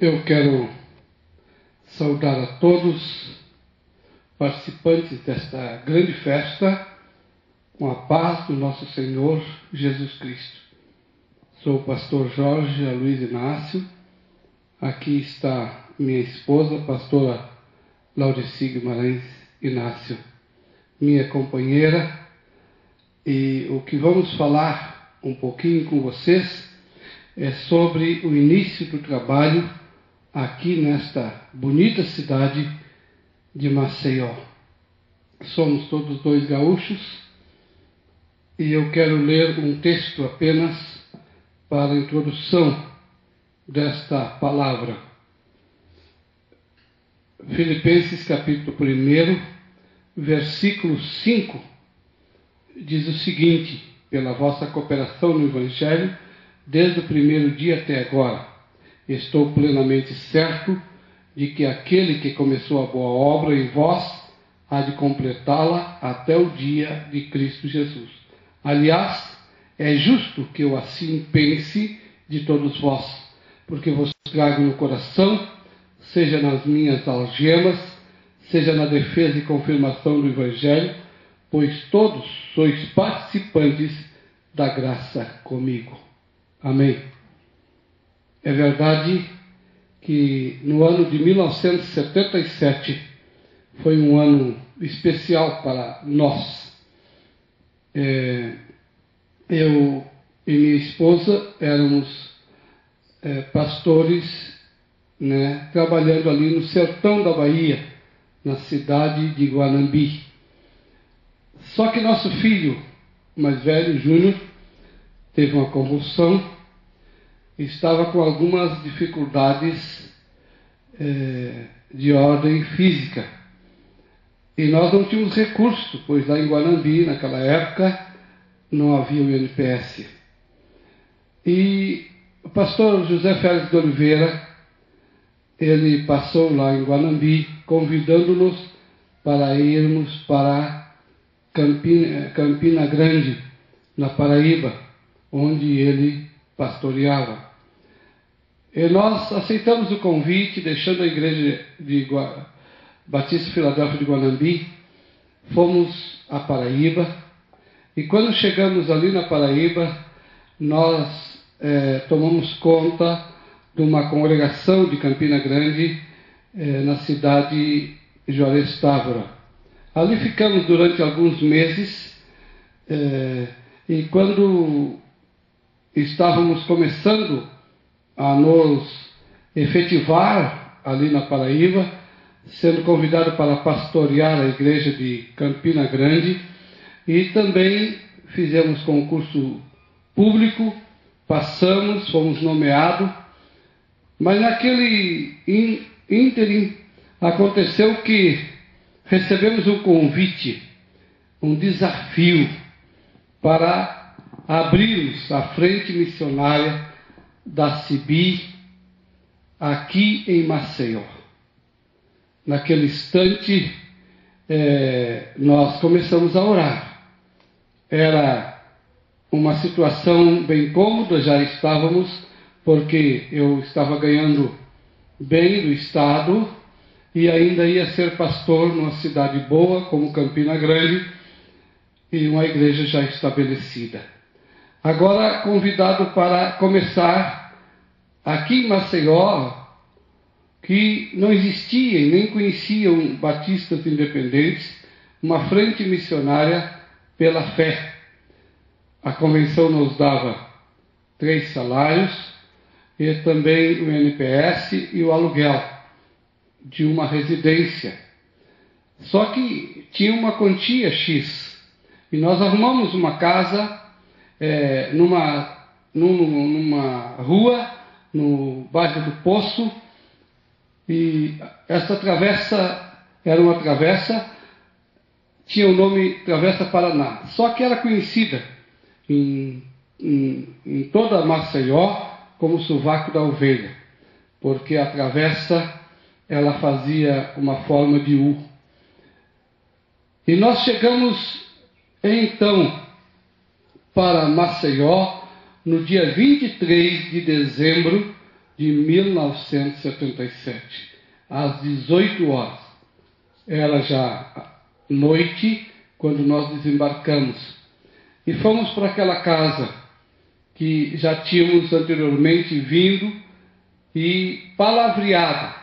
Eu quero saudar a todos participantes desta grande festa com a paz do nosso Senhor Jesus Cristo. Sou o pastor Jorge Luiz Inácio. Aqui está minha esposa, pastora Laurici Guimarães Inácio, minha companheira. E o que vamos falar um pouquinho com vocês é sobre o início do trabalho aqui nesta bonita cidade de Maceió. Somos todos dois gaúchos e eu quero ler um texto apenas para a introdução desta palavra. Filipenses capítulo 1, versículo 5, diz o seguinte: pela vossa cooperação no Evangelho, desde o primeiro dia até agora, estou plenamente certo de que aquele que começou a boa obra em vós há de completá-la até o dia de Cristo Jesus. Aliás, é justo que eu assim pense de todos vós, porque vos trago no coração, seja nas minhas algemas, seja na defesa e confirmação do Evangelho, pois todos sois participantes da graça comigo. Amém. É verdade que no ano de 1977 foi um ano especial para nós. Eu e minha esposa éramos pastores, trabalhando ali no sertão da Bahia, na cidade de Guanambi. Só que nosso filho mais velho, Júnior, teve uma convulsão, estava com algumas dificuldades de ordem física. E nós não tínhamos recurso, pois lá em Guanambi, naquela época, não havia o INPS. E o pastor José Félix de Oliveira, ele passou lá em Guanambi, convidando-nos para irmos para Campina Grande, na Paraíba, onde ele pastoreava. E nós aceitamos o convite, deixando a igreja de Batista Filadélfia de Guanambi, fomos à Paraíba, e quando chegamos ali na Paraíba, nós tomamos conta de uma congregação de Campina Grande, na cidade de Juarez Távora. Ali ficamos durante alguns meses, e quando estávamos começando a nos efetivar ali na Paraíba, sendo convidado para pastorear a igreja de Campina Grande, e também fizemos concurso público, passamos, fomos nomeados, mas naquele ínterim aconteceu que recebemos um convite, um desafio para abrirmos a frente missionária da CIBI aqui em Maceió. Naquele instante, nós começamos a orar. Era uma situação bem cômoda, já estávamos, porque eu estava ganhando bem do Estado e ainda ia ser pastor numa cidade boa como Campina Grande e uma igreja já estabelecida. Agora convidado para começar aqui em Maceió, que não existia e nem conheciam batistas independentes, uma frente missionária pela fé. A convenção nos dava 3 salários e também o INPS e o aluguel de uma residência. Só que tinha uma quantia X. E nós arrumamos uma casa numa rua, no bairro do Poço, e essa travessa era uma travessa, tinha o nome Travessa Paraná. Só que era conhecida em toda Maceió como Sovaco da Ovelha, porque a travessa ela fazia uma forma de U. E nós chegamos então para Maceió no dia 23 de dezembro de 1977, às 18 horas. Era já noite quando nós desembarcamos. E fomos para aquela casa que já tínhamos anteriormente vindo e palavreado.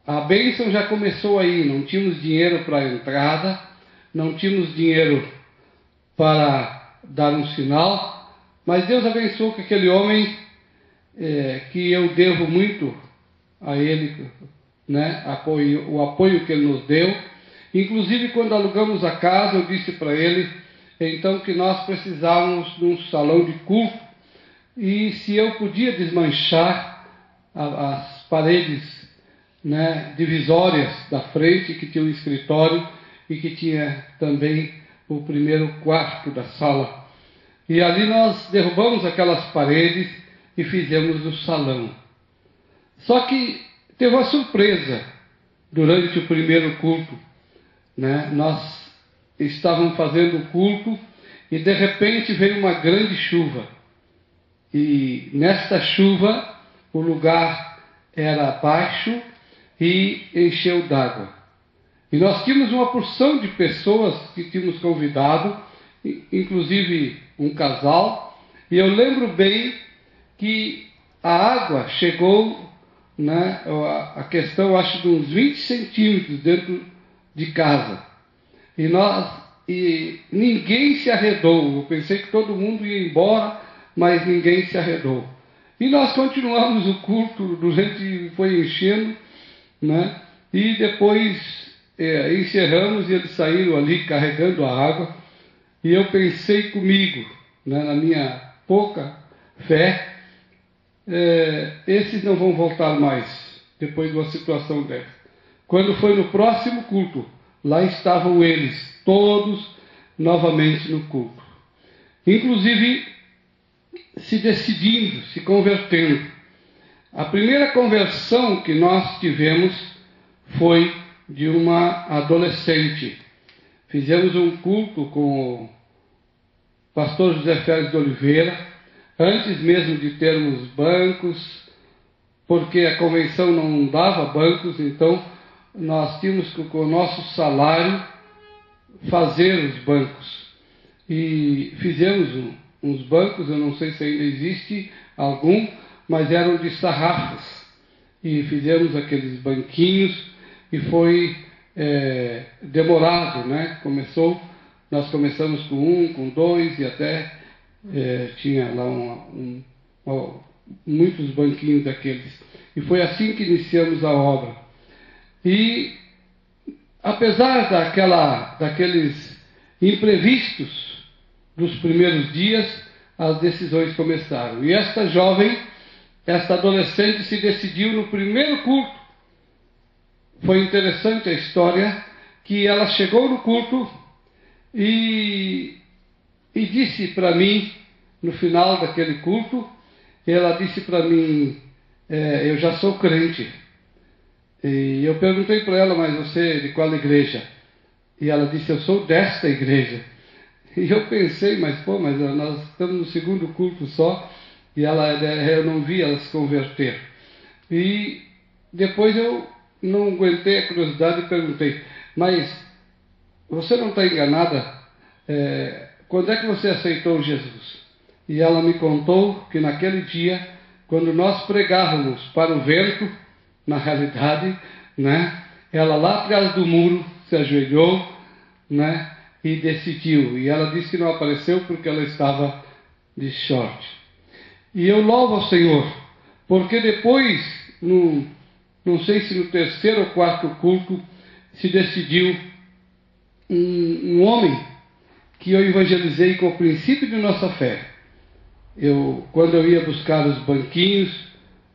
A bênção já começou aí, não tínhamos dinheiro para a entrada, não tínhamos dinheiro para dar um sinal, mas Deus abençoou que aquele homem, que eu devo muito a ele, né, o apoio que ele nos deu. Inclusive, quando alugamos a casa, eu disse para ele, então, que nós precisávamos de um salão de culto, e se eu podia desmanchar as paredes, né, divisórias da frente, que tinha um escritório e que tinha também o primeiro quarto da sala. E ali nós derrubamos aquelas paredes e fizemos o salão. Só que teve uma surpresa durante o primeiro culto, né? Nós estávamos fazendo o culto e de repente veio uma grande chuva. E nesta chuva o lugar era baixo e encheu d'água. E nós tínhamos uma porção de pessoas que tínhamos convidado, inclusive um casal, e eu lembro bem que a água chegou, né, a questão, acho, de uns 20 centímetros dentro de casa. E ninguém se arredou. Eu pensei que todo mundo ia embora, mas ninguém se arredou. E nós continuamos o culto, foi enchendo, né? E depois encerramos e eles saíram ali carregando a água. E eu pensei comigo, né, na minha pouca fé, esses não vão voltar mais depois de uma situação dessa. Quando foi no próximo culto, lá estavam eles, todos novamente no culto. Inclusive, se decidindo, se convertendo. A primeira conversão que nós tivemos foi de uma adolescente. Fizemos um culto com o pastor José Félix de Oliveira, antes mesmo de termos bancos, porque a convenção não dava bancos, então nós tínhamos que, com o nosso salário, fazer os bancos. E fizemos uns bancos, eu não sei se ainda existe algum, mas eram de sarrafas. E fizemos aqueles banquinhos e foi demorado, né? Nós começamos com um, com dois e até tinha lá muitos banquinhos daqueles. E foi assim que iniciamos a obra. E apesar daqueles imprevistos dos primeiros dias, as decisões começaram. E esta adolescente se decidiu no primeiro culto. Foi interessante a história, que ela chegou no culto e disse para mim, no final daquele culto, ela disse para mim, eu já sou crente. E eu perguntei para ela, mas você de qual igreja? E ela disse, eu sou desta igreja. E eu pensei, mas nós estamos no segundo culto só, e eu não vi ela se converter. E depois eu não aguentei a curiosidade e perguntei, mas você não está enganada? Quando é que você aceitou Jesus? E ela me contou que naquele dia, quando nós pregávamos para o vento, na realidade, né, ela lá atrás do muro se ajoelhou, né, e decidiu. E ela disse que não apareceu porque ela estava de short. E eu louvo ao Senhor, porque depois, não sei se no terceiro ou quarto culto, se decidiu um homem que eu evangelizei com o princípio de nossa fé. Quando eu ia buscar os banquinhos,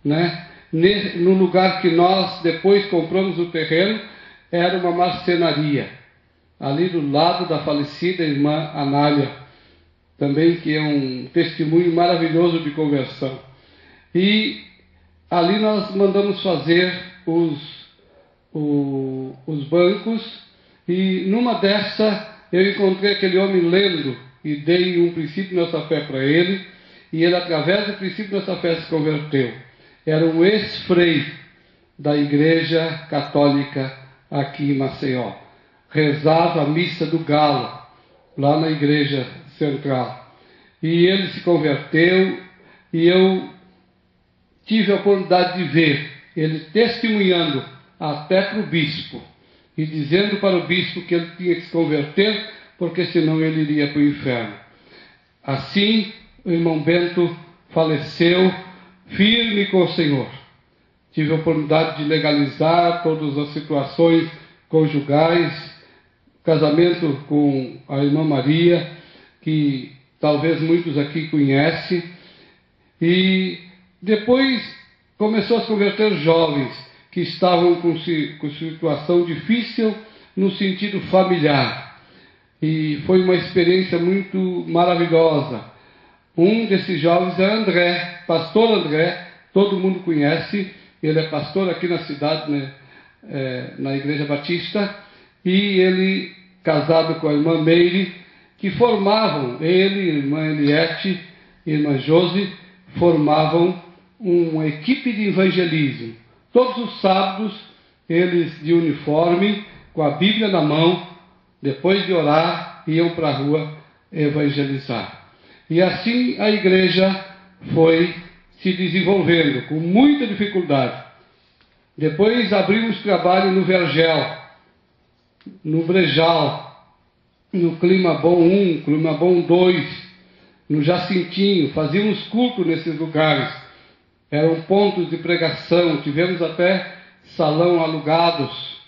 né, no lugar que nós depois compramos o terreno, era uma marcenaria, ali do lado da falecida irmã Anália, também, que é um testemunho maravilhoso de conversão. E ali nós mandamos fazer os bancos, e numa dessa eu encontrei aquele homem lendo, e dei um princípio de nossa fé para ele, e ele, através do princípio de nossa fé, se converteu. era um ex-frei da Igreja Católica aqui em Maceió. Rezava a missa do Galo, lá na Igreja Central. E ele se converteu, e eu tive a oportunidade de ver ele testemunhando até para o bispo, e dizendo para o bispo que ele tinha que se converter, porque senão ele iria para o inferno. Assim, o irmão Bento faleceu firme com o Senhor. Tive a oportunidade de legalizar todas as situações conjugais, casamento com a irmã Maria, que talvez muitos aqui conhecem, e depois começou a se converter jovens que estavam com situação difícil no sentido familiar. E foi uma experiência muito maravilhosa. Um desses jovens é André, pastor André, todo mundo conhece, ele é pastor aqui na cidade, né, na Igreja Batista, e ele, casado com a irmã Meire, que formavam, ele, irmã Eliette e irmã Josi, formavam uma equipe de evangelismo. Todos os sábados, eles de uniforme, com a Bíblia na mão, depois de orar, iam para a rua evangelizar. E assim a igreja foi se desenvolvendo, com muita dificuldade. Depois abrimos trabalho no Vergel, no Brejal, no Clima Bom 1, Clima Bom 2, no Jacintinho, fazíamos culto nesses lugares. Eram pontos de pregação, tivemos até salão alugados.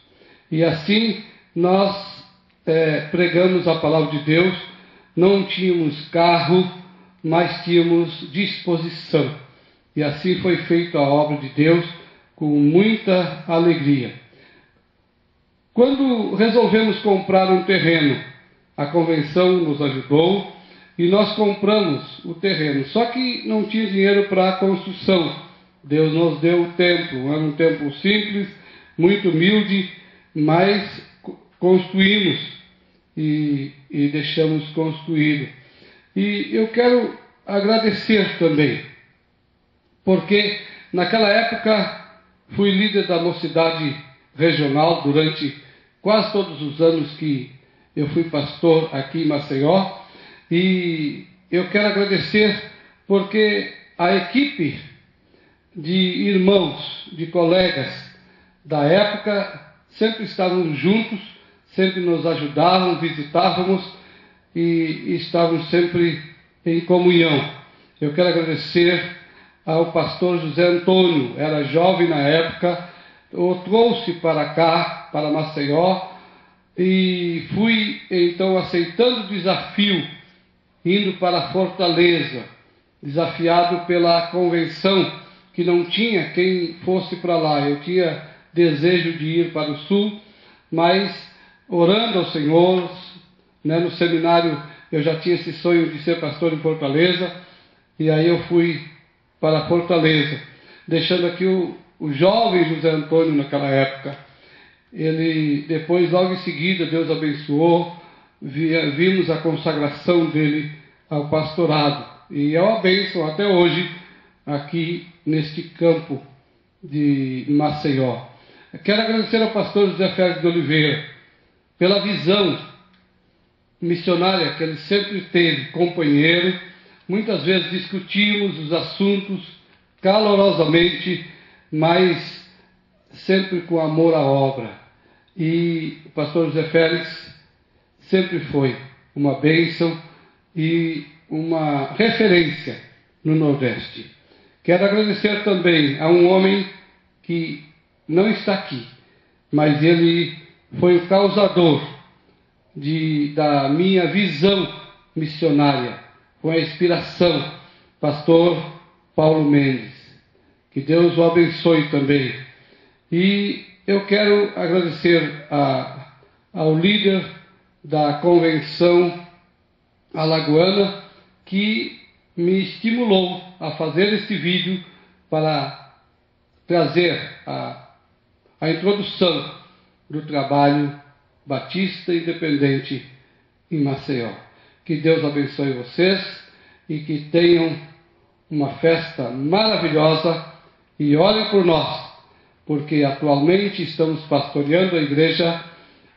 E assim nós pregamos a palavra de Deus. Não tínhamos carro, mas tínhamos disposição. E assim foi feita a obra de Deus com muita alegria. Quando resolvemos comprar um terreno, a convenção nos ajudou e nós compramos o terreno. Só que não tinha dinheiro para a construção. Deus nos deu o templo. Era um templo simples, muito humilde, mas construímos e deixamos construído. E eu quero agradecer também, porque naquela época fui líder da mocidade regional durante quase todos os anos que eu fui pastor aqui em Maceió, e eu quero agradecer porque a equipe de irmãos, de colegas da época sempre estavam juntos, sempre nos ajudavam, visitávamos e estavam sempre em comunhão. Eu quero agradecer ao pastor José Antônio, era jovem na época, o trouxe para cá, para Maceió, e fui então aceitando o desafio, indo para Fortaleza, desafiado pela convenção, que não tinha quem fosse para lá. Eu tinha desejo de ir para o sul, mas orando ao Senhor, né, no seminário eu já tinha esse sonho de ser pastor em Fortaleza, e aí eu fui para Fortaleza, deixando aqui o jovem José Antônio naquela época. Ele depois, logo em seguida, Deus abençoou, vimos a consagração dele ao pastorado, e é uma bênção até hoje aqui neste campo de Maceió. Quero agradecer ao pastor José Félix de Oliveira pela visão missionária que ele sempre teve, companheiro. Muitas vezes discutimos os assuntos calorosamente, mas sempre com amor à obra. E o pastor José Félix sempre foi uma bênção e uma referência no Nordeste. Quero agradecer também a um homem que não está aqui, mas ele foi o causador da minha visão missionária, foi a inspiração, pastor Paulo Mendes. Que Deus o abençoe também. E eu quero agradecer ao líder da convenção alagoana, que me estimulou a fazer este vídeo para trazer a introdução do trabalho Batista Independente em Maceió. Que Deus abençoe vocês e que tenham uma festa maravilhosa e olhem por nós, porque atualmente estamos pastoreando a Igreja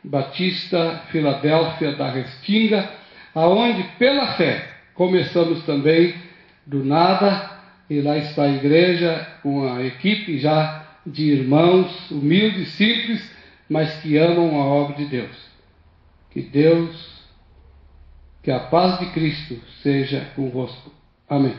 Batista Filadélfia da Restinga, aonde pela fé começamos também do nada, e lá está a igreja, uma equipe já de irmãos humildes, simples, mas que amam a obra de Deus. Que a paz de Cristo seja convosco. Amém.